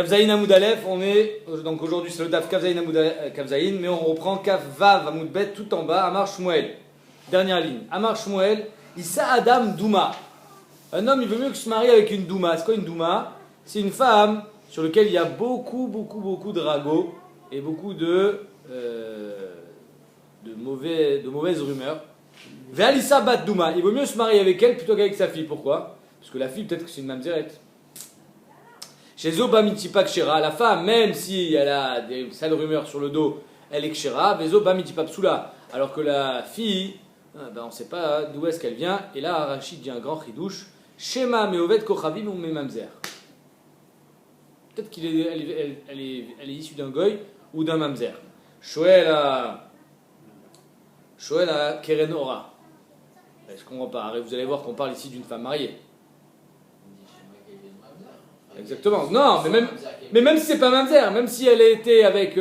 Kavzaïn Amoud Aleph, on est, donc aujourd'hui c'est le Daf Kavzaïn Amoud Kavzaïn, mais on reprend Kav Vav Amoud Bet tout en bas, Amar Shmuel. Dernière ligne. Amar Shmuel, Issa Adam Douma. Un homme, il veut mieux que se marie avec une Douma. C'est quoi une Douma? C'est une femme sur laquelle il y a beaucoup de ragots et beaucoup de mauvaises rumeurs. Ve'alissa Bat Douma. Il vaut mieux se marier avec elle plutôt qu'avec sa fille. Pourquoi? Parce que la fille, peut-être que c'est une mamzerette. Chez Zoba Mitipa Kshera, la femme, même si elle a des sales rumeurs sur le dos, elle est Kshera, Zoba Mitipa Psula. Alors que la fille, on ne sait pas d'où est-ce qu'elle vient. Et là, Rachid dit un grand chidouche. Shema Meovet Kochavim ou Memamzer. Peut-être qu'elle est issue d'un goy ou d'un mamzer. Shoel à Keren Ora. Je comprends pas. Vous allez voir qu'on parle ici d'une femme mariée. Exactement. Non, mais même si c'est pas mamzer, même si elle a été avec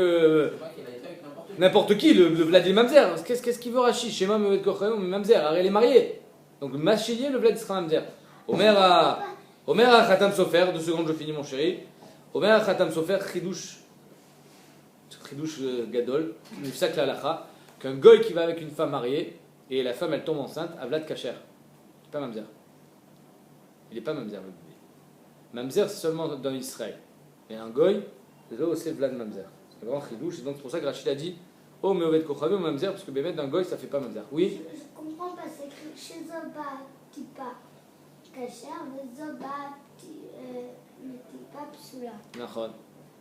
n'importe qui, le Vlad est mamzer. Qu'est-ce qu'il veut Rachid? Shema Meovet Kochavim ou Memamzer. Alors elle est mariée. Donc le machilier, le Vlad sera mamzer. Omer à Khatam Sofer, 2 secondes je finis mon chéri. Omer à Khatam Sofer, Chidouche Gadol, Nifsak la Lacha, qu'un goy qui va avec une femme mariée, et la femme elle tombe enceinte, Avlad Kacher. C'est pas mamzer. Il n'est pas mamzer le bébé. Mamzer c'est seulement dans Israël. Et un goy, c'est aussi Vlad mamzer. C'est un grand chidouche, et donc c'est pour ça que Rachid a dit Oh, mais Ovet Kochavim ou mamzer, parce que bébé d'un goy ça fait pas mamzer. Oui? Je comprends pas, c'est écrit chez Zoba, Tipa. Kacher, mais Zoba, Tipa, Psula. Nachon.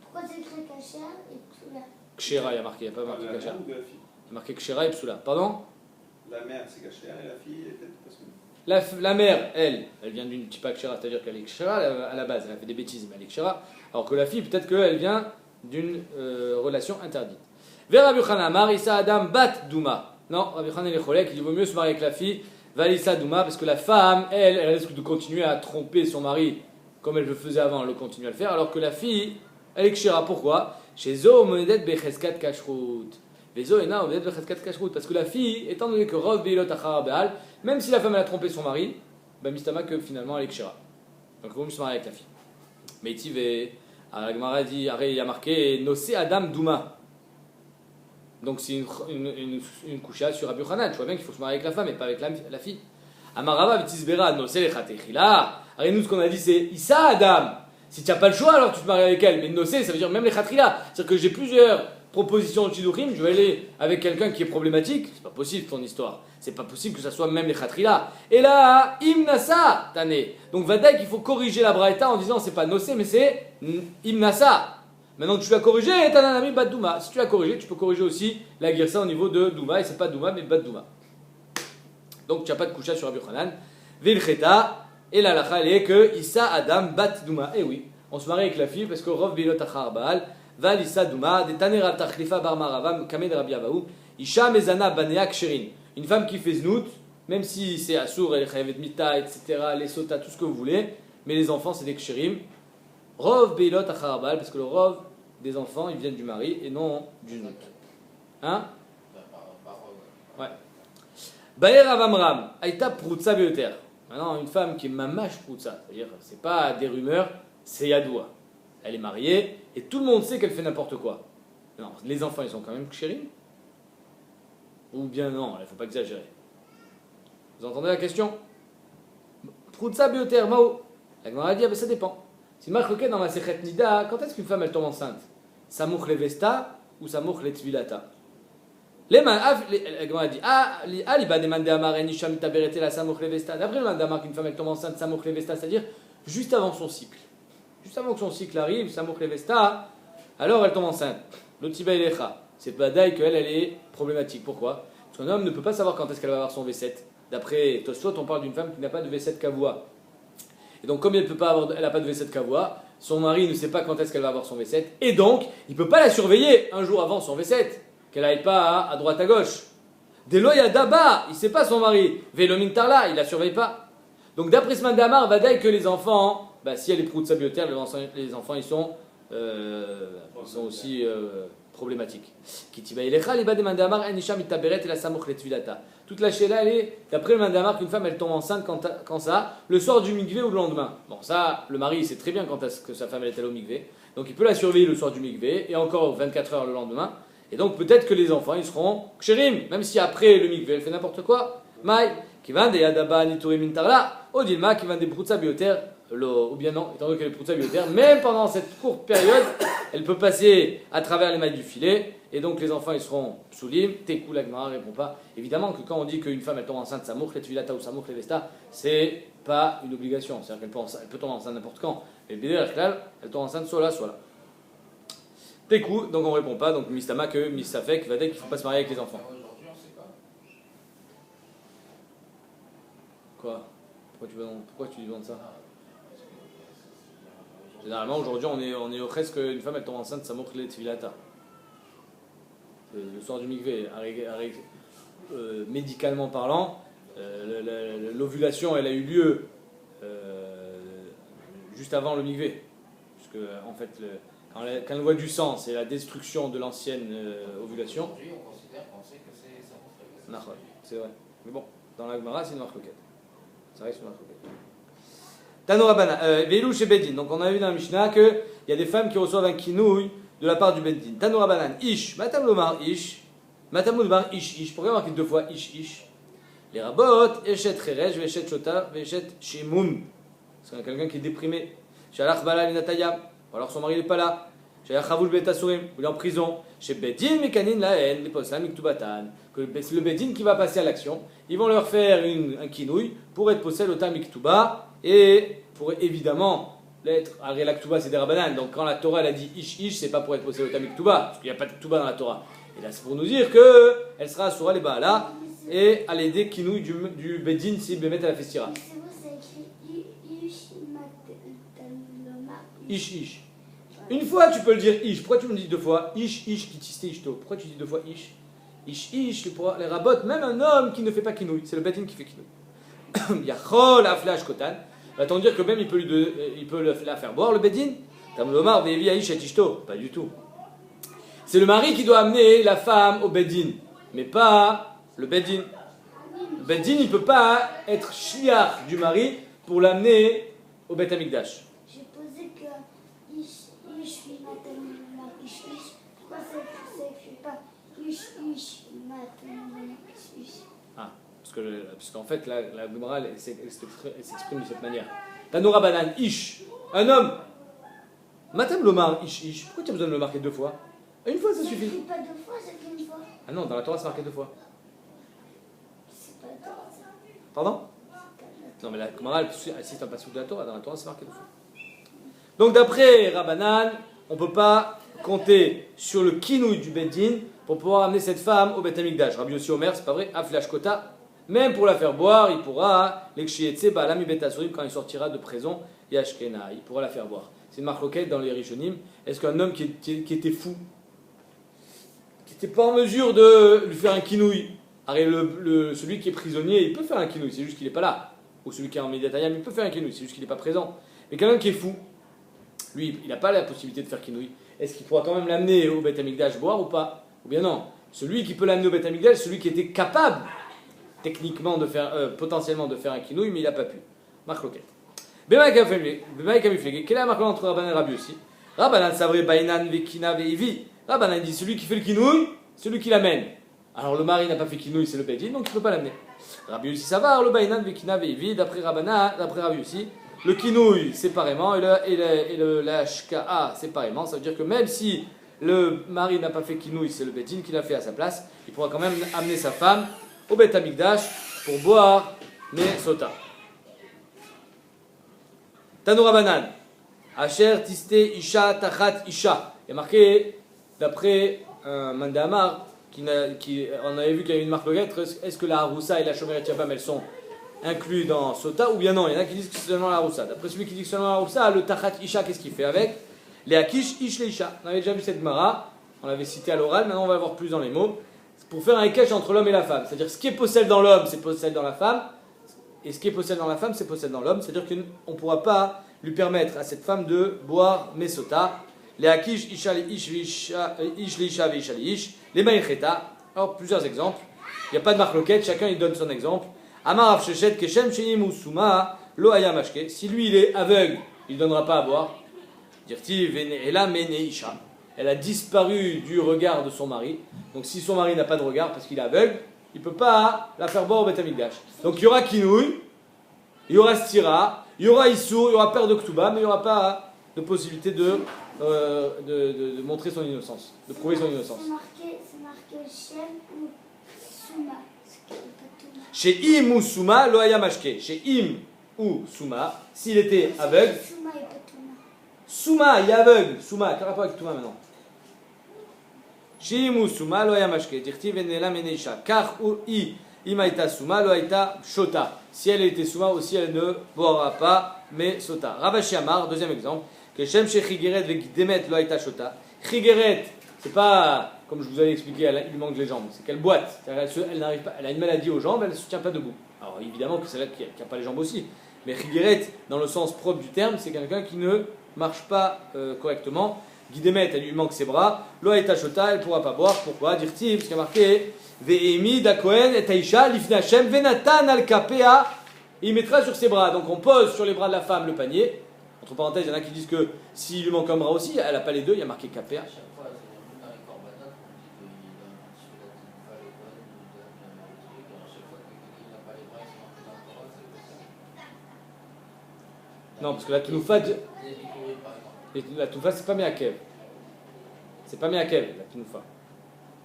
Pourquoi c'est écrit Kacher et Psula? Kshera, il y a marqué, il n'y a pas marqué La Kacher. mère ou de la fille? Il y a marqué Kshera et Psula. Pardon? La mère c'est Kacher et la fille est peut-être parce que... La mère, elle vient d'une Tipa Kshera, c'est-à-dire qu'elle est Kshera à la base, elle a fait des bêtises, mais elle est Kshera. Alors que la fille, peut-être qu'elle vient d'une relation interdite. Vers Rabbi Yochanan Amar, Issa Adam Bat Douma. Non, Rabbi Yochanan il est cholèque, il vaut mieux se marier avec la fille, Valissa Douma, parce que la femme, elle risque de continuer à tromper son mari comme elle le faisait avant, elle continue à le faire, alors que la fille, elle est Kshera. Pourquoi? Chez Zo Monedet Becheskat Kashrut. Vezo Ena Monedet Becheskat Kashrut. Parce que la fille, étant donné que Rov Beilot Achar Beal, même si la femme elle a trompé son mari, Mistama que finalement elle est Kshera. Donc il vaut mieux se marier avec la fille. Mais Tive, la Gemara dit, il y a marqué Nosé Adam Douma. Donc c'est une coucha sur Rabbi Yochanan. Tu vois bien qu'il faut se marier avec la femme et pas avec la fille. Amarava Vitisbera Nosé Lechatechila. Alors nous ce qu'on a dit c'est Issa Adam. Si tu n'as pas le choix alors tu te maries avec elle. Mais Nosé ça veut dire même les Khatrila. C'est-à-dire que j'ai plusieurs propositions de Chidurim, je vais aller avec quelqu'un qui est problématique. C'est pas possible ton histoire. C'est pas possible que ça soit même les Khatrila. Et là, Imnasa Tané. Donc Vadaï qu'il faut corriger la Braïta en disant c'est pas Nosé mais c'est Imnasa. Maintenant que tu l'as corrigé, Tananami Bat Douma. Si tu l'as corrigé, tu peux corriger aussi la Girsa au niveau de Douma. Et c'est pas Douma, mais Bat Douma. Donc tu n'as pas de coucha sur Rabbi Yochanan. Vilcheta, et la lacha, elle est que Issa Adam Bat Douma. Eh oui, on se marie avec la fille parce que Rov Bilot Achar Baal, Val Issa Douma, de Taner Al Tachlifa Bar Marava, Kamed Rabbi Abaou, Isha Mezana Banea Ksherin. Une femme qui fait znout, même si c'est Assour, elle est Chayavet Mita, etc., les Sota, tout ce que vous voulez, mais les enfants c'est des Ksherim. Rov Bilot Achar Baal, parce que le Rov des enfants, ils viennent du mari et non du znout. Hein? Ouais. Baer Avamram, Aïta Proutsa Beoter. Maintenant, une femme qui est mamash Proutsa, c'est-à-dire, c'est pas des rumeurs, c'est Yadoua. Elle est mariée et tout le monde sait qu'elle fait n'importe quoi. Non, les enfants, ils sont quand même kshérim? Ou bien non, il ne faut pas exagérer. Vous entendez la question? Proutsa Beoter, Mao. La Gemara dit, ça dépend. C'est marqué dans ma Sechet Nida, quand est-ce qu'une femme elle tombe enceinte? Samouch Levesta ou Samouch Letvilata? La Gemara dit Aliba demande à Maré Nisham Taberete la Samouch Levesta. D'après le Mandamar qu'une femme elle tombe enceinte, Samouch Levesta, c'est-à-dire juste avant son cycle. Juste avant que son cycle arrive, Samouch Levesta, alors elle tombe enceinte. Le Tiba Elecha. C'est pas d'ailleurs qu'elle est problématique. Pourquoi? Parce qu'un homme ne peut pas savoir quand est-ce qu'elle va avoir son V7. D'après Tosfot, on parle d'une femme qui n'a pas de V7 Kavua. Et donc, comme elle n'a pas de V7 Kavua, son mari ne sait pas quand est-ce qu'elle va avoir son V7. Et donc, il ne peut pas la surveiller un jour avant son V7. Qu'elle n'aille pas à droite à gauche. Deloya Daba, il ne sait pas son mari. Velomin Tarla, il ne la surveille pas. Donc d'après ce Mandamar, Vadaï que les enfants, si elle est prout sabiotaire, les enfants ils sont aussi problématiques. Toute la chéla, elle est, d'après le Mandamar, qu'une femme elle tombe enceinte quand ça, le soir du mikvé ou le lendemain. Bon, ça, le mari il sait très bien quand est-ce que sa femme elle est allée au mikvé. Donc il peut la surveiller le soir du mikvé et encore 24 heures le lendemain. Et donc peut-être que les enfants ils seront kshérim, même si après le mikvé elle fait n'importe quoi. Maï, qui va des adaba nituri mintarla, odilma qui va des broutsa bioter, ou bien non, étant donné qu'elle est broutsa bioter, même pendant cette courte période, elle peut passer à travers les mailles du filet. Et donc les enfants ils seront soulim, tekou la Gemara répond pas. Évidemment que quand on dit qu'une femme elle tombe enceinte, samouk, les tvilata ou samouk, les vesta, c'est pas une obligation. C'est-à-dire qu'elle peut tomber enceinte n'importe quand. Mais Bédé elle tombe enceinte soit là, soit là. Tekou, donc on répond pas. Donc mistama que mistafek, va dire qu'il faut pas se marier avec les enfants. Aujourd'hui, on sait pas. Quoi? Pourquoi tu demandes ça? Généralement aujourd'hui on est presque une femme elle tombe enceinte, samouk, les tvilata. Le soir du mikvé, médicalement parlant, l'ovulation elle a eu lieu juste avant le mikvé. Puisque en fait, quand elle voit du sang, c'est la destruction de l'ancienne ovulation. Aujourd'hui, on sait que c'est ça. C'est vrai. Mais bon, dans la Gemara, c'est une marque-roquette. Ça reste une marque-roquette. Tanourabana, Veilou chez Bedin. Donc on a vu dans la Mishnah qu'il y a des femmes qui reçoivent un kinouï de la part du Bedin. Tanourabanan, Ish, Matam Lomar Ish, Matam Lomar Ish Ish. Pourquoi marquer deux fois Ish Ish? Les rabotes, Eshet Cherej, Veshet Shota, Veshet Shemum. C'est quelqu'un qui est déprimé. Shalach Bala Minatayam. Alors son mari n'est pas là. Shalach Havul Betasurim. Il est en prison. Chez Bedin Mekanin Laen, les poslam Miktubatan. Que le Bedin qui va passer à l'action. Ils vont leur faire un kinouï pour être possède au Tam Miktuba et pour évidemment. La Ktuba c'est des Rabbanan, donc quand la Torah elle a dit Ish Ish, c'est pas pour être possédé au Tamik Ktuba, parce qu'il n'y a pas de Ktuba dans la Torah. Et là c'est pour nous dire qu'elle sera sur les Baala et à l'aider Kinouï du Bedin si Bémet à la Festira. C'est bon, c'est écrit Ish Mataloma. Ish Ish. Une fois tu peux le dire Ish, pourquoi tu me dis deux fois Ish Ish qui tiste Ishto? Pourquoi tu dis deux fois Ish? Ish Ish, les rabotes, même un homme qui ne fait pas Kinouï, c'est le Bedin qui fait Kinouï. Yachol Aflash Kotan. Va-t-on dire que même il peut la faire boire le Bedin? Tamlomar vevi aish et ishto. Pas du tout. C'est le mari qui doit amener la femme au Bedin, mais pas le Bedin. Le Bedin il ne peut pas être shliach du mari pour l'amener au Bet Amikdash. J'ai posé que Ish Mataloma Ish Ish. Pourquoi ça écrit pas Ish Mataloma Ish Ish? Ah, puisqu'en fait la Gemara elle s'exprime de cette manière. Tanoura Banan Ish, un homme. Matam Lomar Ish Ish. Pourquoi tu as besoin de le marquer deux fois? Une fois ça suffit. C'est pas deux fois, c'est une fois. Ah non, dans la Torah c'est marqué deux fois. C'est pas deux fois. Pardon? Non, mais la Gemara, elle assiste un passage de la Torah. Dans la Torah, c'est marqué deux fois. Donc, d'après Rabbanan, on ne peut pas compter sur le kinouï du Bedin pour pouvoir amener cette femme au Bet Amikdash. Rabbi Yossi Omer, c'est pas vrai, Aflash Kota. Même pour la faire boire, il pourra, l'Ekshiyetse, Baalami Bet Asurim, quand il sortira de prison, Yashkena, il pourra la faire boire. C'est une marque dans les Rishonim. Est-ce qu'un homme qui était fou, qui n'était pas en mesure de lui faire un kinouï, celui qui est prisonnier, il peut faire un kinouï, c'est juste qu'il n'est pas là. Ou celui qui est en Médiatayam, il peut faire un kinouï, c'est juste qu'il n'est pas présent. Mais quelqu'un qui est fou, lui, il n'a pas la possibilité de faire kinouï. Est-ce qu'il pourra quand même l'amener au Bet Amikdash boire ou pas? Ou bien non? Celui qui peut l'amener au Bet Amikdash, celui qui était capable, techniquement, potentiellement de faire un kinouï, mais il n'a pas pu. Marc Loquet. Quelle est la marque entre Rabbanan et Rabbi aussi? Rabbanan savré Bainan Vekina Veivi. Rabbanan dit celui qui fait le kinouï, celui qui l'amène. Alors le mari n'a pas fait kinouï, c'est le Bedin, donc il ne peut pas l'amener. Rabbi aussi savar le Bainan Vekina Veivi. D'après Rabbi aussi, le kinouï séparément et la shka'a séparément. Ça veut dire que même si le mari n'a pas fait kinouï, c'est le Bedin qui l'a fait à sa place, il pourra quand même amener sa femme au Bet Amikdash pour boire mais sota. Tanoura Banan, Asher Tiste Isha Tachat Isha. Il y a marqué, d'après un Mandamar, on avait vu qu'il y avait une marque de lettres, est-ce que la Haroussa et la Shomeret Yabam elles sont inclus dans Sota ou bien non? Il y en a qui disent que c'est seulement la Haroussa. D'après celui qui dit que c'est seulement la Haroussa, le Tachat Isha, qu'est-ce qu'il fait avec? Les Akish Ish les Isha. On avait déjà vu cette Mara, on l'avait cité à l'oral, maintenant on va voir plus dans les mots. C'est pour faire un Ikesh entre l'homme et la femme. C'est-à-dire ce qui est possède dans l'homme, c'est possède dans la femme. Et ce qui est possède dans la femme, c'est possède dans l'homme. C'est-à-dire qu'on ne pourra pas lui permettre à cette femme de boire Mesota. Les Akish, Isha, Ish, les Isha, Isha, les Ish. Les Maïcheta. Alors, plusieurs exemples. Il n'y a pas de marque loquette, chacun il donne son exemple. Amar Avshechet, Keshem, Sheim, Usuma, Lo Ayamashke. Si lui il est aveugle, il ne donnera pas à boire. Dirti vene'ela meneisha. Elle a disparu du regard de son mari. Donc si son mari n'a pas de regard parce qu'il est aveugle, il ne peut pas la faire boire au Beth Amikdash. Donc il y aura kinouï, il y aura stira, il y aura issour, il y aura père de ktuba, mais il n'y aura pas de possibilité de montrer son innocence, de prouver son innocence. C'est marqué Shem ou Souma. Chez Im ou Souma, lo haya mashke. Chez Im ou Souma, s'il était aveugle, Souma et Patouma. Souma, il est aveugle. Souma, quel rapport avec Touma maintenant? Chez Im ou Souma, lo haya mashke. Dirti venela meneisha. Car ou I, imaita Souma, lo haita shota. Si elle était Souma aussi, elle ne boira pas, mais sota. Ravashi Amar, deuxième exemple. Que Shem chez Chigeret vegidemet lo haita shota. Chigeret, c'est pas, comme je vous avais expliqué, il lui manque les jambes. C'est qu'elle boite. Elle n'arrive pas, elle a une maladie aux jambes, elle ne se tient pas debout. Alors évidemment que c'est là qui n'a pas les jambes aussi. Mais Chigeret, dans le sens propre du terme, c'est quelqu'un qui ne marche pas correctement. Gidemet, elle lui manque ses bras. Lo haita shota, elle ne pourra pas boire. Pourquoi? Dirti, parce qu'il y a marqué Ve'emi dakohen et Aisha lifne Hashem venatan al kapea. Il mettra sur ses bras. Donc on pose sur les bras de la femme le panier. Entre parenthèses, il y en a qui disent que s'il lui manque un bras aussi, elle n'a pas les deux, il y a marqué kapea. À chaque fois, c'est dans les corbanotes, on dit qu'il a un petit peu la truc, à chaque fois qu'il n'a pas les bras, il se manque dans le bras, c'est ça. Non, parce que la Tunoufa, Les épicuries, par exemple. la Tunoufa, c'est pas Meakev. C'est pas Meakev, la Tunoufa.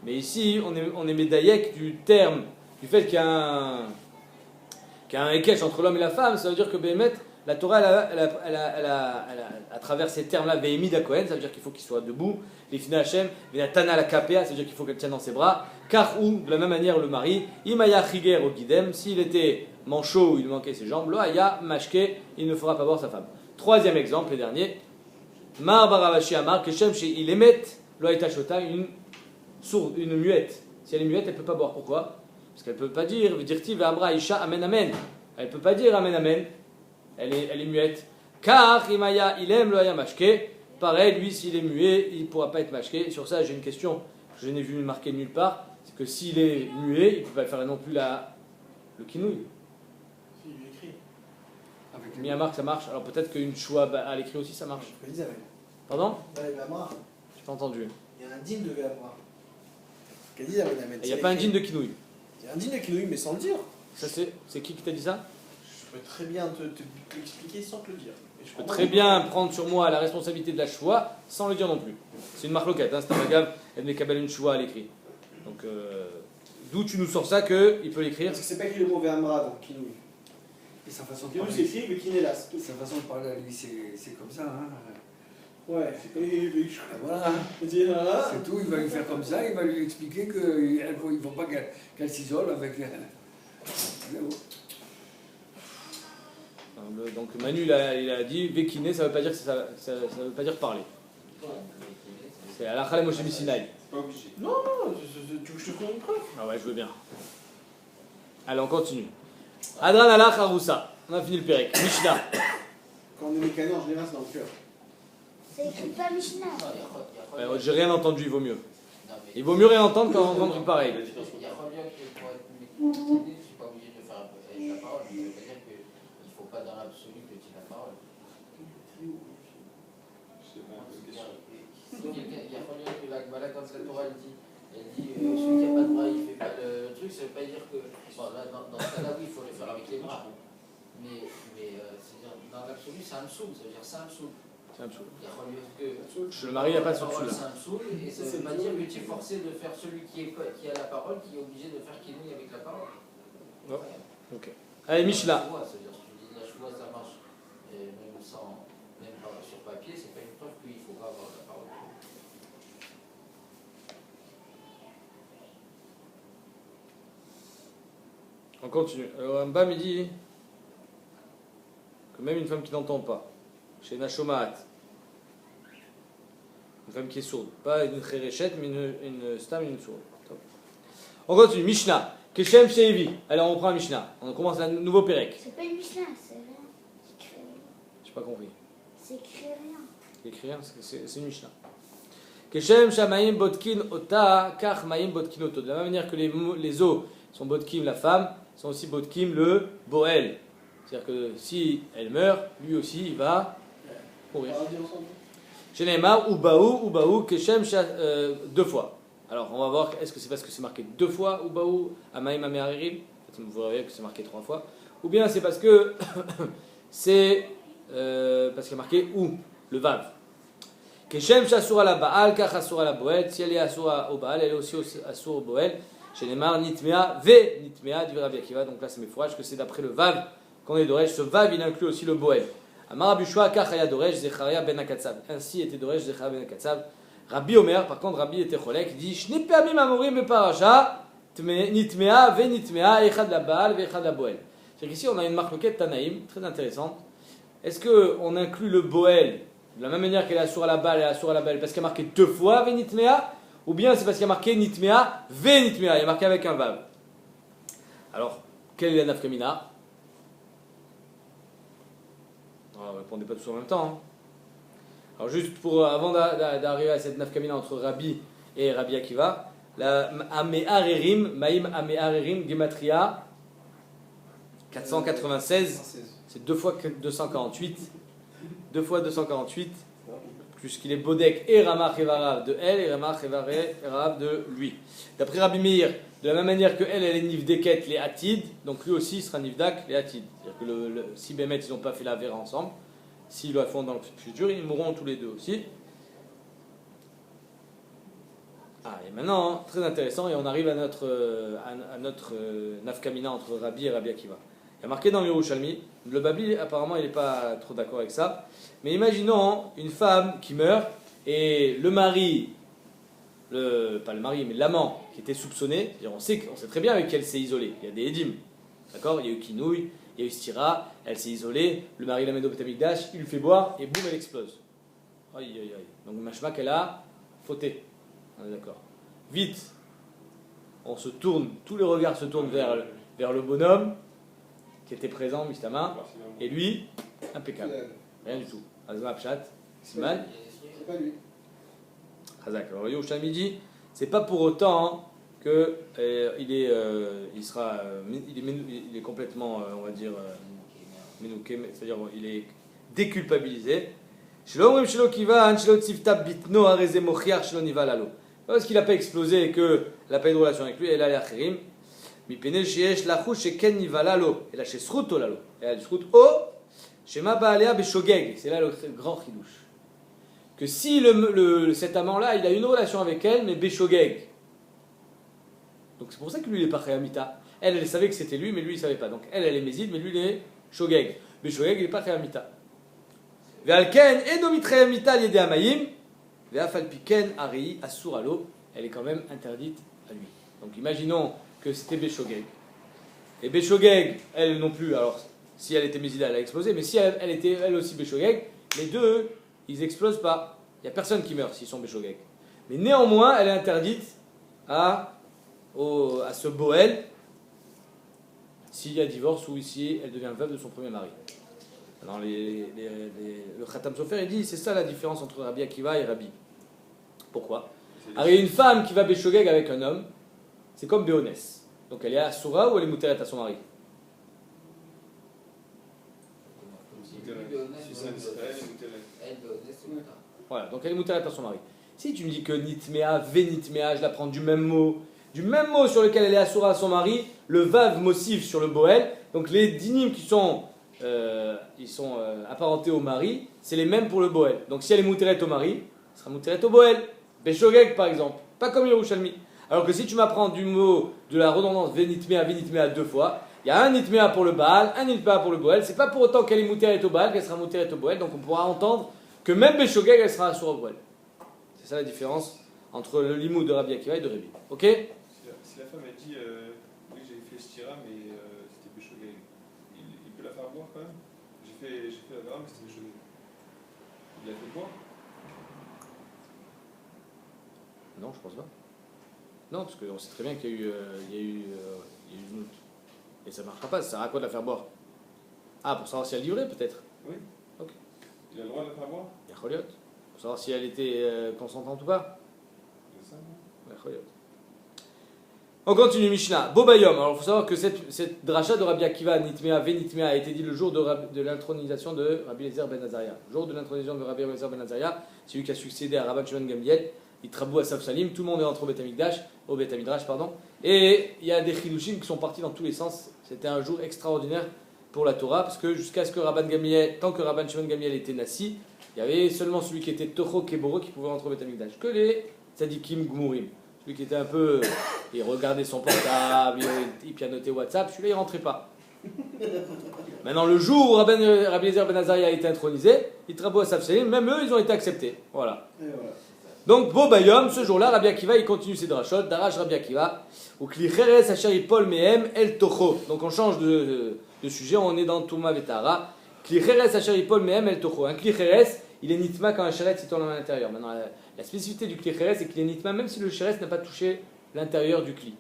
Mais ici, on est médaillek du terme, du fait qu'il y a un ékesh entre l'homme et la femme. Ça veut dire que Béhémet, la Torah, à travers ces termes-là, Vehemi d'Akohen, ça veut dire qu'il faut qu'il soit debout. Les Fina Hashem, Venatana la Kapea, ça veut dire qu'il faut qu'elle tienne dans ses bras. Car ou, de la même manière, le mari, Imaya Chiger au Gidem, s'il était manchot ou il manquait ses jambes, Loaya Mashke, il ne fera pas voir sa femme. Troisième exemple, le dernier. Mar Baravashi Amar, Keshem chez Ilemet, Loaita Shota, une muette. Si elle est muette, elle ne peut pas boire. Pourquoi? Parce qu'elle ne peut pas dire, dire-t-il, Amra Isha Amen Amen. Elle ne peut pas dire Amen Amen. Elle est muette. Car Imaya Ilem Loaya Mashke, pareil, lui, s'il est muet, il ne pourra pas être mashke. Sur ça, j'ai une question, je n'ai vu marqué nulle part, c'est que s'il est muet, il ne peut pas faire non plus le kinouï. Si, il écrit. Avec Miyamar, ça marche. Alors peut-être qu'une choua à l'écrit aussi, ça marche. Pardon? Avec la main, J'ai pas entendu. il y a un digne de Véamra. Il n'y a pas un digne de kinouï. Il y a un digne de Kinouï, mais sans le dire. Ça, c'est qui t'a dit ça? Je peux très bien te l'expliquer sans te le dire. Et Je peux très bien prendre sur moi la responsabilité de la choua sans le dire non plus. C'est une marloquette, hein, c'est un magav, elle met kabel une choua à l'écrit. Donc, d'où tu nous sors ça qu'il peut l'écrire? Parce que c'est pas écrit le mot Véamra dans Kinouï. Et sa façon de Kinouï parler, c'est écrit, mais Kinélas. sa façon de parler à lui, c'est comme ça. Hein. Ouais, Voilà. Hein. Ah. C'est tout, il va lui faire comme ça, il va lui expliquer qu'il ne faut pas qu'elle s'isole avec. Donc Manu il a dit Vekiné, ça veut pas dire ça veut pas dire parler. C'est à la Khalem Moshe Sinai. Pas obligé. Non, non, tu veux que je te fasse une preuve? Ah ouais, je veux bien. Allez, on continue. Adran Alach Haroussa. On a fini le Pérec. Mishnah. Quand on est mécano, en général, c'est dans le cœur. C'est écrit pas Mishnah. Non, il y a J'ai rien entendu, il vaut mieux. Non, mais Il vaut mieux rien entendre qu'en entendre un truc pareil. il y a Rabia qui pour être médecin, je suis pas obligé de faire la parole, mais ça veut pas dire qu'il ne faut pas dans l'absolu que tu aies la parole. Je sais pas, c'est une question. Il y a Rabia que la Gemara, quand la Torah elle dit celui qui n'a pas de bras, il ne fait pas le truc, ça ne veut pas dire que. Bon, là, dans ce cas-là, oui, il faut le faire avec les bras. Mais c'est-à-dire, dans l'absolu, c'est un soul, ça veut dire c'est un soul. C'est un dessous. Il y a Rabia que. Chez le mari, il n'y a pas de dessous là. C'est un soul, et ça ne veut pas dire que tu es forcé de faire celui qui a la parole, qui est obligé de faire kinouï avec la parole. Non. Ok. Allez, Mishnah. C'est-à-dire, si tu dis la choix, ça marche, et même sur papier, c'est pas une preuve qu'il ne faut pas avoir la parole. On continue. Alors, Rambam il dit que même une femme qui n'entend pas, chez Nashomaat, une femme qui est sourde, pas une khéréchette, mais une stam, une sourde. Top. On continue. Mishnah. Keshem Sheevi. Alors on prend un Mishnah. On commence un nouveau Pérec. C'est pas une Mishnah, c'est rien. C'est écrit rien. J'ai pas compris. C'est écrit rien. Écrit rien, c'est une Mishnah. Keshem Shamaim Botkin Ota, Kach Maim Botkin Oto. De la même manière que les os sont Botkim la femme, sont aussi Botkim le Boel. C'est-à-dire que si elle meurt, lui aussi il va mourir. Chez Neymar, Ubaou, Keshem, deux fois. Alors, on va voir, est-ce que c'est parce que c'est marqué deux fois, Ubaou, Amaim, Amearirim? Vous voyez que c'est marqué trois fois. Ou bien c'est parce que c'est parce qu'il y a marqué ou, le vav. Keshem, Shasura la Baal, Kach Asura la Boel. Si elle est Asura au Baal, elle est aussi Asura au Boel. Chez Neymar, Nitmea, Ve Nitmea, dit Rabbi Akiva. Donc là, c'est mes fourrages que c'est d'après le vav qu'on est Doresh. Ce vav, il inclut aussi le Boel. Amar Abushua, Kachaya Doresh, Zecharia ben Akatsav. Ainsi était Doresh, Zecharia ben Akatsav. Rabbi Omer, par contre, Rabbi était Cholek, il dit Shni Peamim Amorim Beparacha, Nitmea, Ve Nitmea, Echad la Baal, Ve Echad la Boel. C'est qu'ici, on a une marloquette Tanaïm, très intéressante. Est-ce qu'on inclut le Boel de la même manière qu'elle est Asura la Baal et Asura la Baal parce qu'il y a marqué deux fois Ve Nitmea, ou bien c'est parce qu'il y a marqué Nitmea, Ve Nitmea, il y a marqué avec un vav. Alors, quelle est la nafkamina? Ne répondez pas tous en même temps. Hein. Alors juste pour, avant d'arriver à cette nafkamina entre Rabbi et Rabbi Akiva, la Ameharerim, Maïm Ameharerim, Gematria 496, c'est 2 fois 248, 2 fois 248, puisqu'il est Bodek et Ramach Evarav de elle et Ramach Evarav de lui. D'après Rabbi Meir, de la même manière que elle est Nivdeket, les Hatid, donc lui aussi sera Nivdak, les Hatid. C'est-à-dire que si Bémet ils n'ont pas fait la Vera ensemble, s'ils le font dans le futur, ils mourront tous les deux aussi. Ah, et maintenant, très intéressant, et on arrive à notre nafkamina entre Rabbi et Rabbi Akiva. Il y a marqué dans le Yerushalmi, le Babli apparemment il n'est pas trop d'accord avec ça, mais imaginons une femme qui meurt et le mari, pas le mari, mais l'amant qui était soupçonné, on sait très bien avec qui elle s'est isolée, il y a des édim, d'accord, il y a eu Kinouï, il y a eu Stira, elle s'est isolée, le mari l'amène au Beth Amikdash, il lui fait boire et boum, elle explose. Aïe aïe aïe. Donc machma qu'elle a fauté. On est d'accord. Vite, on se tourne, tous les regards se tournent vers le bonhomme qui était présent, Mistama, et lui, impeccable. Rien du tout. Azma Pshat, Siman. C'est pas lui. Khazak. Alors Yerushalmi dit, c'est pas pour autant que il est complètement, on va dire, menouké, c'est-à-dire il est déculpabilisé. Parce qu'il n'a pas explosé et qu'elle n'a pas eu de relation avec lui, elle a les achirim. Et là, chez Sruto lalo. Elle a du Srut O, chez Mabaalea Beshogeg. C'est là le grand chidouche. Que si cet amant-là, il a une relation avec elle, mais Beshogeg. Donc c'est pour ça que lui, il est pas Khéamita. Elle savait que c'était lui, mais lui, il ne savait pas. Donc elle est Mézid, mais lui, il est Shogeg. Beshogeg, il n'est pas Khéamita. Ve'alken, Edomitreamita liede Amayim. Ve'afalpiken, Ari, Asuralo. Elle est quand même interdite à lui. Donc imaginons que c'était Beshogeg. Et Beshogeg, elle non plus, alors si elle était Mézida, elle a explosé, mais si elle était elle aussi Beshogeg, les deux, ils n'explosent pas. Il n'y a personne qui meurt s'ils sont Beshogeg. Mais néanmoins, elle est interdite à ce Boel s'il y a divorce ou si elle devient veuve de son premier mari. Alors le Khatam Sofer, il dit, c'est ça la différence entre Rabbi Akiva et Rabbi. Pourquoi? Alors il y a une femme qui va Beshogeg avec un homme, c'est comme Béonès. Donc elle est Asura ou elle est Mouteret à son mari? Voilà, donc elle est Mouteret à son mari. Si tu me dis que Nitmea, Venitmea, je la prends du même mot sur lequel elle est Asura à son mari, le Vav Mossif sur le Boel, donc les dinim qui sont, apparentés au mari, c'est les mêmes pour le Boel. Donc si elle est Mouteret au mari, elle sera Mouteret au Boel. Beshogeg par exemple, pas comme Yerushalmi. Alors que si tu m'apprends du mot de la redondance Venitmea deux fois, il y a un Nitmea pour le Baal, un Nitmea pour le Boel, c'est pas pour autant qu'elle est Mouteret au Baal qu'elle sera Mouteret au Boel, donc on pourra entendre que même Beshogeg elle sera Asura au Boel. C'est ça la différence entre le limou de Rabbi Akiva et de Rabbi. Ok? Si la femme elle dit oui j'ai fait Stira mais c'était Beshogeg, il peut la faire boire quand même? J'ai fait la Vera mais c'était Beshogeg. Il l'a fait boire? Non, je pense pas. Non, parce qu'on sait très bien qu'il y a eu une autre. Et ça ne marchera pas, ça sert à quoi de la faire boire? Ah, pour savoir si elle livrait peut-être? Oui. Ok. Il a le droit de la faire boire? Il y a Choliot. Pour savoir si elle était consentante ou pas? C'est ça, non? Il y a Choliot. On continue Mishnah. Bobayom. Alors il faut savoir que cette dracha de Rabbi Akiva, Nitmea Venitmea, a été dit le jour de l'intronisation de Rabbi Eliezer ben Azaria. Le jour de l'intronisation de Rabbi Eliezer ben Azaria, c'est lui qui a succédé à Rabban Shimon Gamliel. Il trabou à Safsalim, tout le monde est rentré au Beth Midrash, pardon. Et il y a des chidushim qui sont partis dans tous les sens. C'était un jour extraordinaire pour la Torah, parce que jusqu'à ce que tant que Rabban Shimon Gamliel était nassi, il y avait seulement celui qui était Toho Keboro qui pouvait rentrer au Beth Midrash. Que les tzadikim gmurim. Celui qui était un peu. Il regardait son portable, il pianotait WhatsApp, celui-là il rentrait pas. Maintenant, le jour où Rabbi Eliezer ben Azaria a été intronisé, il trabou à Safsalim, même eux ils ont été acceptés. Voilà. Donc, Bobayom, ce jour-là, Rabbi Akiva, il continue ses drachot, Darash Rabbi Akiva, ou Kli Cheres Asher Yipol Mehem El Tocho. Donc, on change de sujet, on est dans Touma Vetara. Kli Cheres Asher Yipol Mehem El Tocho. Un Kli Cheres, il est nitma quand un chéret s'y tourne à l'intérieur. Maintenant, la spécificité du Kli Cheres, c'est qu'il est nitma même si le chéret n'a pas touché l'intérieur du Kli.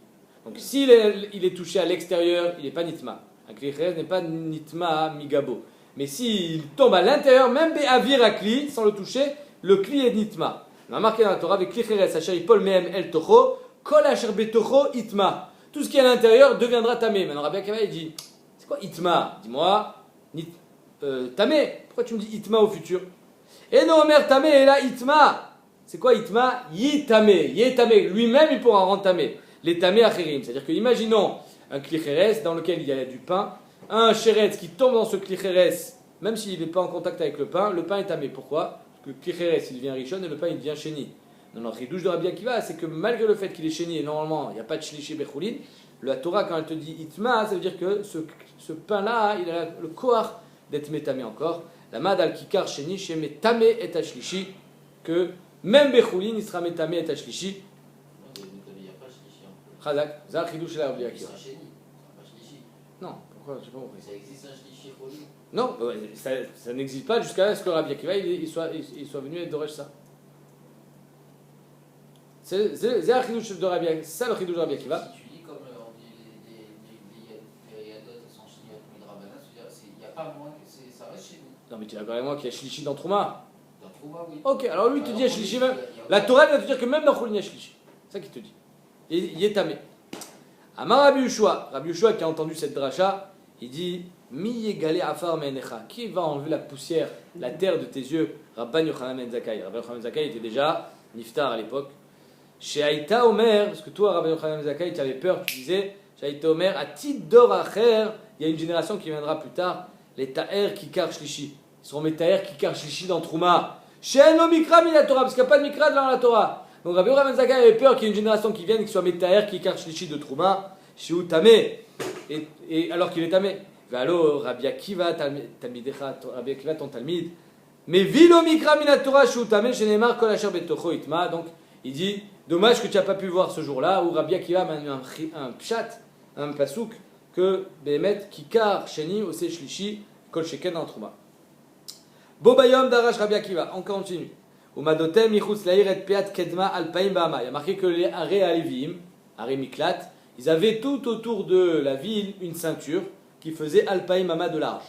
Donc, s'il est touché à l'extérieur, il n'est pas nitma. Un Kli Cheres n'est pas nitma migabo. Mais s'il tombe à l'intérieur, même Be'avir à Kli, sans le toucher, le Kli est nitma. On a marqué dans la Torah avec Kli Cheres Asher Yipol Mehem El Tocho, Kol Asher Betocho Itma. Tout ce qui est à l'intérieur deviendra tamé. Maintenant Rabbi Akiva il dit, c'est quoi Itma? Dis-moi, tamé. Pourquoi tu me dis Itma au futur? Et non Omer tamé et là Itma. C'est quoi Itma? Yitamé. Yitamé. Lui-même il pourra rendre tamé. Les tamé acherim. C'est-à-dire que imaginons un Kli Cheres dans lequel il y a du pain, un chéretz qui tombe dans ce Kli Cheres, même s'il n'est pas en contact avec le pain est tamé. Pourquoi? Que Kli Cheres il devient richon et le pain il devient chéni. Non, le chidouche de Rabbi Akiva, c'est que malgré le fait qu'il est chéni et normalement il n'y a pas de shlishi bechulin, la Torah quand elle te dit itma, ça veut dire que ce pain-là, il a le koach d'être métamé encore. La mad al kikar chéni chez métamé et ashlishi, que même bechulin il sera métamé et ashlishi. Il n'y a pas shlishi. Chazak, ça chidouche de Rabbi Akiva. C'est un chéni, pas shlishi. Non, pourquoi j'ai pas compris. Ça existe un shlishi choli? Non, ça n'existe pas jusqu'à ce que Rabbi Akiva il soit venu et Doresh ça. C'est un chidouche de Rabbi Akiva. Ça le chidouche de Rabbi Akiva. Si tu dis comme on dit les yadot sont chiniot midrabanan, il n'y a pas moins que ça reste chez nous. Non mais tu es d'accord avec moi qu'il y a shlishi dans Trouma. Dans Trouma, oui. Ok, alors lui il te dit shlishi même. La Torah elle va te dire que même dans Choulin il y a shlishi. C'est ça qu'il te dit. Il est tamé. Amar Rabbi Yehoshua qui a entendu cette dracha, il dit Mi yegale afar me'enecha. Qui va enlever la poussière, la terre de tes yeux? Rabban Yochanan ben Zakkai. Rabban Yochanan ben Zakkai était déjà niftar à l'époque. Chez Aïta Omer, parce que toi, Rabban Yochanan ben Zakkai, tu avais peur, tu disais, chez Aïta Omer, à Tidor Acher, il y a une génération qui viendra plus tard, les Ta'er Kikar Shlishi. Ils seront mes Ta'er Kikar Shlishi dans Trouma. Chez Eno Mikra la Torah, parce qu'il n'y a pas de Mikra dans la Torah. Donc Rabban Yochanan ben Zakkai avait peur qu'il y ait une génération qui vienne et qui soit mes Ta'er Kikar Shlishi de Trouma, chez Outamé, et alors qu'il est tamé. Alors, Rabbi Akiva, Rabbi Akiva, ton Talmid, mais vilo mikra minatora shutame shenemar kol asher betocho itma. Donc, il dit, dommage que tu n'as pas pu voir ce jour-là où Rabbi Akiva m'a mis un pshat, un pasouk, que Behemet kikar sheni ose shlishi kol sheken en trouma. Bobayom darash Rabbi Akiva, on continue. Umadotem michutz lair et peat kedma alpaim ba'ama. Il y a marqué que les Aré Alevim, Aré Miklat, ils avaient tout autour de la ville une ceinture qui faisait alpaim ama de large,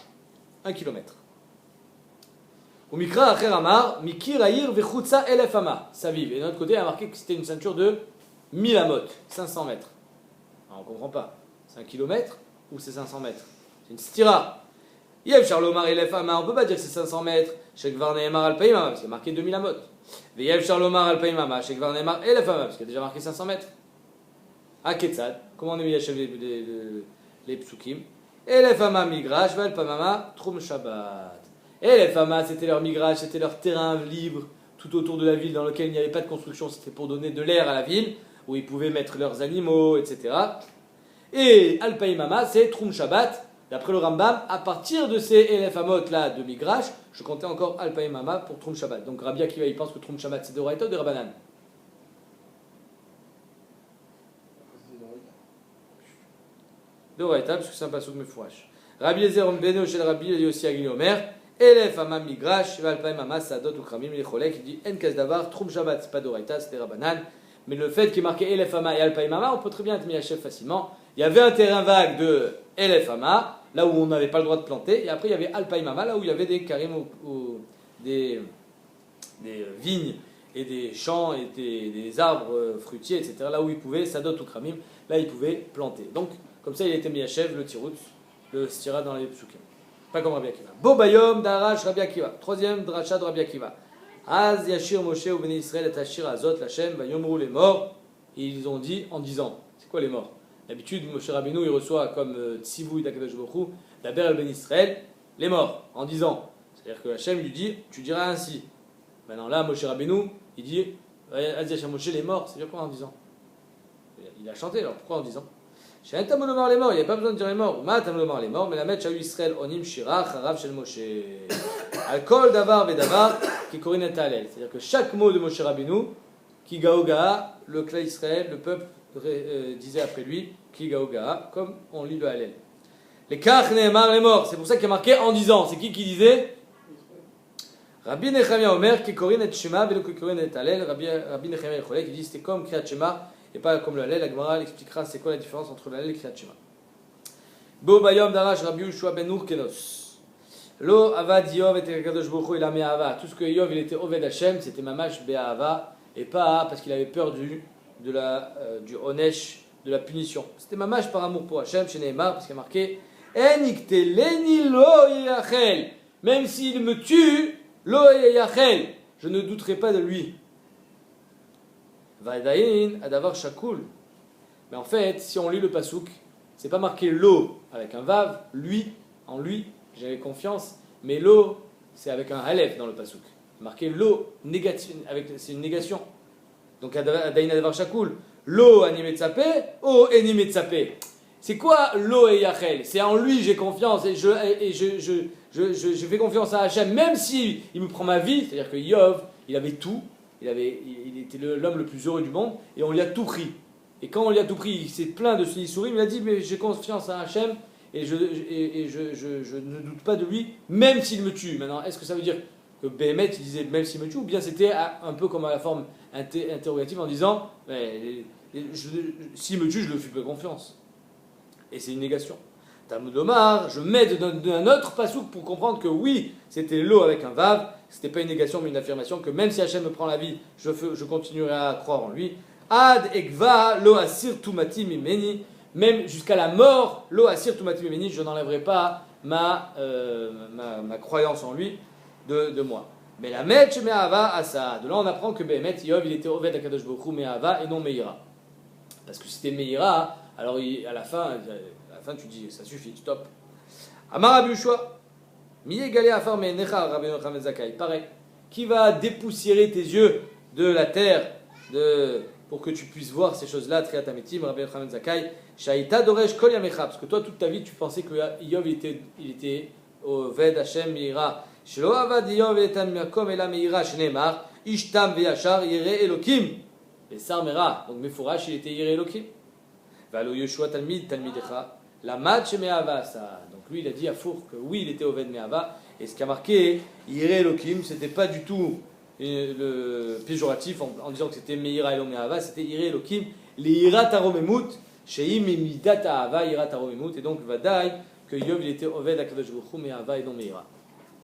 1 km. Au Mikra Acher Amar, Mikir Aïr Vechutsa Elef Ama, ça vive. Et de notre côté, il a marqué que c'était une ceinture de 1000 amot, 500 mètres. Alors, on ne comprend pas. C'est 1 km ou c'est 500 mètres? C'est une stira. Yev Charlomar Elef Ama, on ne peut pas dire que c'est 500 mètres. Sheikh Varneemar Alpaim Ama, parce qu'il y a marqué 2000 amot. Yev Charlomar Alpaim Ama, Sheikh Varneemar Elef Ama, parce qu'il y a déjà marqué 500 mètres. À Ketzad, comment on est mis à achever les psukim? Elef Ama Migrash, Valpamama, Troum Shabbat. Et les Famas, c'était leur migrage, c'était leur terrain libre tout autour de la ville dans lequel il n'y avait pas de construction, c'était pour donner de l'air à la ville, où ils pouvaient mettre leurs animaux, etc. Et Alpaïmama, c'est Troum Shabbat, d'après le Rambam, à partir de ces Elef Amot là de migrage, je comptais encore Alpaïmama pour Troum Shabbat. Donc Rabbi Akiva, il pense que Troum Shabbat c'est de Oraita ou de Rabbanan? De Oraita, parce que c'est un pasouk mefourash. Rabbi Eliezer Beno chez le Rabbi Yossi Agili Omer. Elef Amam Migrash, Valpaim Ama Sadot ou Kramim, les Cholek, il dit En Kasdavar, Troum Shabbat, c'est pas d'Oraita, c'était Rabbanan. Mais le fait qu'il est marqué Elef Ama et Alpaim Ama, on peut très bien être mis à chef facilement. Il y avait un terrain vague de Elef Ama, là où on n'avait pas le droit de planter, et après il y avait Alpaim Ama, là où il y avait des karim, des vignes et des champs et des arbres fruitiers, etc. Là où il pouvait, Sadot ou Kramim, là il pouvait planter. Donc, comme ça, il était mis à chèvre, le tirout, le stira dans les psukim. Pas comme Rabbi Akiva. Bobayom d'Arash Rabbi Akiva. Troisième dracha de Rabbi Akiva. Az Yashir Moshe ou Bnei Israël et Ashir Azot Lachem Vayomru les morts. Et ils ont dit en disant. C'est quoi les morts? D'habitude, Moshe Rabbeinu, il reçoit comme Tzivouï d'Akadosh Baruch Hu, d'Aber al Ben Israël, les morts, en disant. C'est-à-dire que Hachem lui dit, tu diras ainsi. Maintenant là, Moshe Rabbeinu, il dit, Az Yashir Moshe les morts. C'est-à-dire quoi en disant? Il a chanté, alors pourquoi en disant? Shen Tamolomar les morts, il n'y a pas besoin de dire les morts. Ma Tamolomar les morts, mais la mettre Shahu Israël Onim Shira Harav Shel Moshe. Al-Kol Davar Bedavar qui Korin et Talel. C'est-à-dire que chaque mot de Moshe Rabbeinu, qui Gaoga, le clan Israël, le peuple disait après lui, qui Gaoga, comme on lit le Hallel. Les Kach Nehemar les morts, c'est pour ça qu'il y a marqué en disant. C'est qui disait? Rabbi Nechemia Omer qui Korin et Shema, Velo qui Korin et Talel. Rabbi Nechemia Echolek, qui dit c'était comme Kriyat Shema. Et pas comme le Hallel, la Gemara expliquera c'est quoi la différence entre le Hallel et Kriyat Shema. Bo Bayom Darash Rabbi Ushua Ben Urkenos. Lo Avad Yov et Kadosh Baruch Hu il a mis Ava. Tout ce que Yov il était Oved Hashem, c'était Mamash Be'ava et pas parce qu'il avait peur du Onesh, de la punition. C'était Mamash par amour pour Hashem, chez Nehemar, parce qu'il y a marqué Enikteleni Lo Yachel. Même s'il me tue, Lo Yachel, je ne douterai pas de lui. Vadaïn, Adavar Shakul. Mais en fait, si on lit le pasouk, c'est pas marqué lo avec un vav, lui, en lui, j'avais confiance, mais lo, c'est avec un halef dans le pasouk. Marqué lo, c'est une négation. Donc Adaïn, Adavar Shakul. Lo animetsapé, o enimetsapé. C'est quoi lo et yachel? C'est en lui j'ai confiance et je fais confiance à Hachem, même si il me prend ma vie, c'est-à-dire que Yov, il avait tout. Il était l'homme le plus heureux du monde et on lui a tout pris. Et quand on lui a tout pris, il s'est plaint de ce Yisourim, il a dit mais j'ai confiance à Hachem et je ne doute pas de lui, même s'il me tue. Maintenant, est-ce que ça veut dire que Béhémet il disait même s'il me tue, ou bien c'était un peu comme à la forme interrogative en disant s'il me tue, je ne lui fais pas confiance. Et c'est une négation. Talmud Omar, je m'aide d'un autre pasouk pour comprendre que oui, c'était l'eau avec un vav, c'était pas une négation mais une affirmation que même si Hachem me prend la vie, je continuerai à croire en lui. Ad ekva lo asir tumati mimeni, même jusqu'à la mort, lo asir tumati mimeni, je n'enlèverai pas ma croyance en lui de moi. Mais la metch me'ava asa, de là on apprend que Béhémet Yov il était Oved Akadosh Baruch Hu me'ava et non me'ira. Parce que si c'était me'ira, alors à la fin tu dis ça suffit, stop. Amar Rabbi Ushua, mi égalé à faire me'necha Rabbi Yochanan Zakai. Pareil, qui va dépoussiérer tes yeux de la terre pour que tu puisses voir ces choses-là, Triat Ametim, Rabbi Yochanan Zakai, Shaita Doresh Kol Yamecha, parce que toi toute ta vie tu pensais que Yov il était au Ved Hashem Meira. Shelo avad Yov etan makom ela Meira shneimar, ishtam veyashar yere Elokim. Et Sarmera, donc Mefourash il était yere Elokim. Valo Yoshua Talmid Talmidecha. La match me'ava ça. Donc lui il a dit à Four que oui il était Oved me'ava. Et ce qui a marqué Yireh Elokim, c'était pas du tout le péjoratif en disant que c'était Meira Elo me'ava, c'était Yireh Elokim, les Yirat Aromemut, Sheim Midat Ahava Yirat Aromemut. Et donc Vadaï que Yov il était Oved Akadosh Baruch Hu me'ava et non Meira.